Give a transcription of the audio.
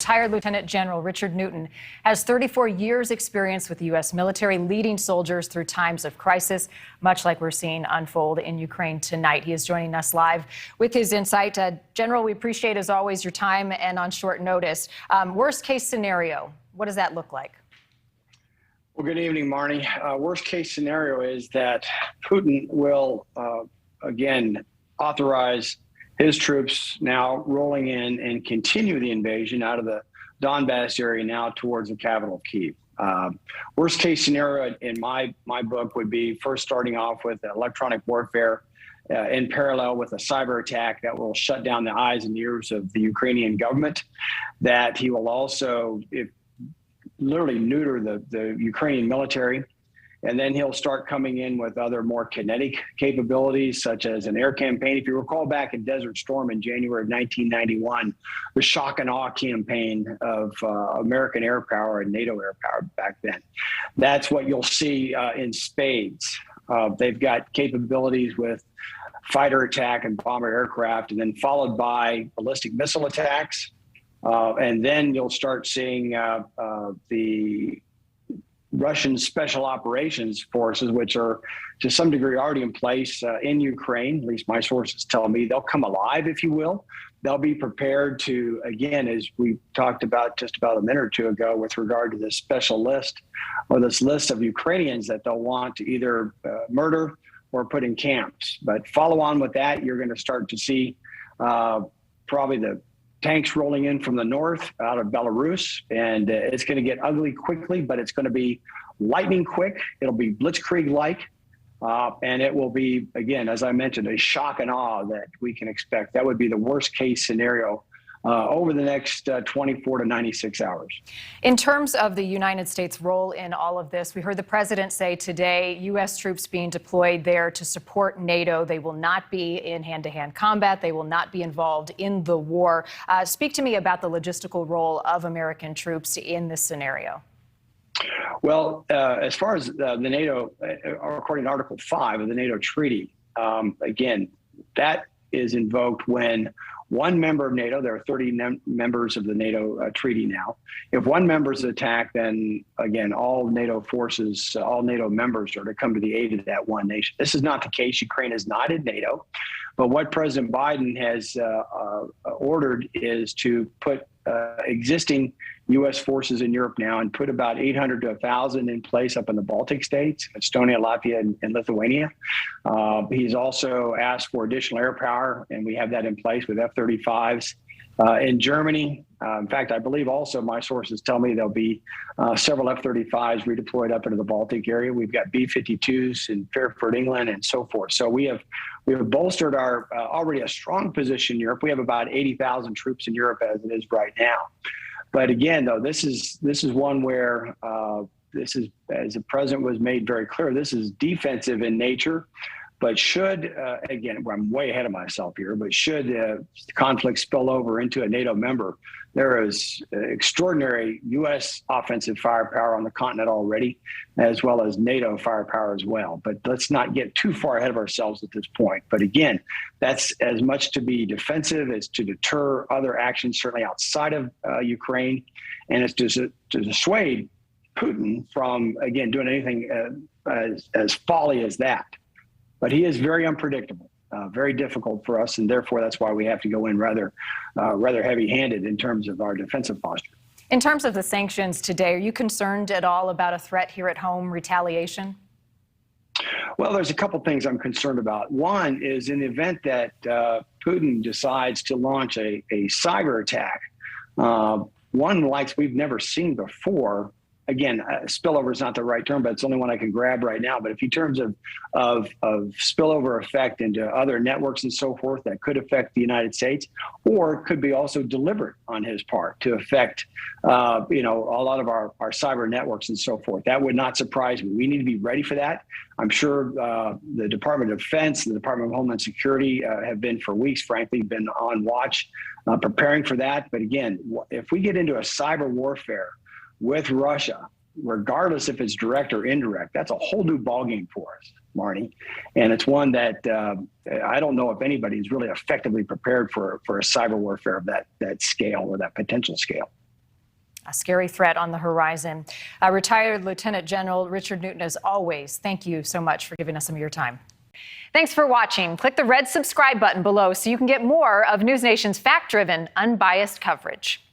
Retired Lieutenant General Richard Newton has 34 years experience with the U.S. military, leading soldiers through times of crisis, much like we're seeing unfold in Ukraine tonight. He is joining us live with his insight. General, we appreciate, as always, your time and on short notice. Worst case scenario, what does that look like? Well, good evening, Marnie. Worst case scenario is that Putin will, again, authorize his troops now rolling in and continue the invasion out of the Donbass area now towards the capital, Kyiv. Worst case scenario in my book would be first starting off with electronic warfare in parallel with a cyber attack that will shut down the eyes and ears of the Ukrainian government, that he will also literally neuter the Ukrainian military. And then he'll start coming in with other more kinetic capabilities, such as an air campaign. If you recall back in Desert Storm in January of 1991, the shock and awe campaign of American air power and NATO air power back then. That's what you'll see in spades. They've got capabilities with fighter attack and bomber aircraft, and then followed by ballistic missile attacks. And then you'll start seeing the Russian special operations forces, which are to some degree already in place in Ukraine. At least my sources tell me they'll come alive, if you will. They'll be prepared to, again, as we talked about just about a minute or two ago with regard to this special list or this list of Ukrainians that they'll want to either murder or put in camps. But follow on with that, you're going to start to see probably the tanks rolling in from the north out of Belarus, and it's going to get ugly quickly, but it's going to be lightning quick. It'll be blitzkrieg-like, and it will be, again, as I mentioned, a shock and awe that we can expect. That would be the worst case scenario over the next 24 to 96 hours. In terms of the United States' role in all of this, we heard the president say today U.S. troops being deployed there to support NATO. They will not be in hand-to-hand combat. They will not be involved in the war. Speak to me about the logistical role of American troops in this scenario. Well, as far as the NATO, according to Article 5 of the NATO treaty, again, that is invoked when one member of NATO, there are 30 members of the NATO treaty now. If one member is attacked, then again, all NATO forces, all NATO members are to come to the aid of that one nation. This is not the case. Ukraine is not in NATO. But what President Biden has ordered is to put existing U.S. forces in Europe now and put about 800 to 1,000 in place up in the Baltic states, Estonia, Latvia, and Lithuania. He's also asked for additional air power, and we have that in place with F-35s. In Germany, in fact, I believe also my sources tell me there'll be several F-35s redeployed up into the Baltic area. We've got B-52s in Fairford, England, and so forth. So we have bolstered our already a strong position in Europe. We have about 80,000 troops in Europe as it is right now. But again, though, this is one where this is, as the president was made very clear, this is defensive in nature. But should, again, I'm way ahead of myself here, but should the conflict spill over into a NATO member, there is extraordinary U.S. offensive firepower on the continent already, as well as NATO firepower as well. But let's not get too far ahead of ourselves at this point. But again, that's as much to be defensive as to deter other actions, certainly outside of Ukraine, and it's to dissuade Putin from, again, doing anything as folly as that. But he is very unpredictable, very difficult for us, and therefore that's why we have to go in rather heavy-handed in terms of our defensive posture. In terms of the sanctions today, are you concerned at all about a threat here at home, retaliation? Well, there's a couple things I'm concerned about. One is in the event that Putin decides to launch a cyber attack, one like we've never seen before. Again, spillover is not the right term, but it's the only one I can grab right now. But if in terms of spillover effect into other networks and so forth, that could affect the United States, or could be also deliberate on his part to affect, a lot of our cyber networks and so forth. That would not surprise me. We need to be ready for that. I'm sure the Department of Defense and the Department of Homeland Security have been for weeks, frankly, been on watch, preparing for that. But again, if we get into a cyber warfare with Russia, regardless if it's direct or indirect, that's a whole new ballgame for us, Marnie. And it's one that I don't know if anybody's really effectively prepared for a cyber warfare of that scale or that potential scale. A scary threat on the horizon. Retired Lieutenant General Richard Newton, as always, thank you so much for giving us some of your time. Thanks for watching. Click the red subscribe button below so you can get more of NewsNation's fact-driven, unbiased coverage.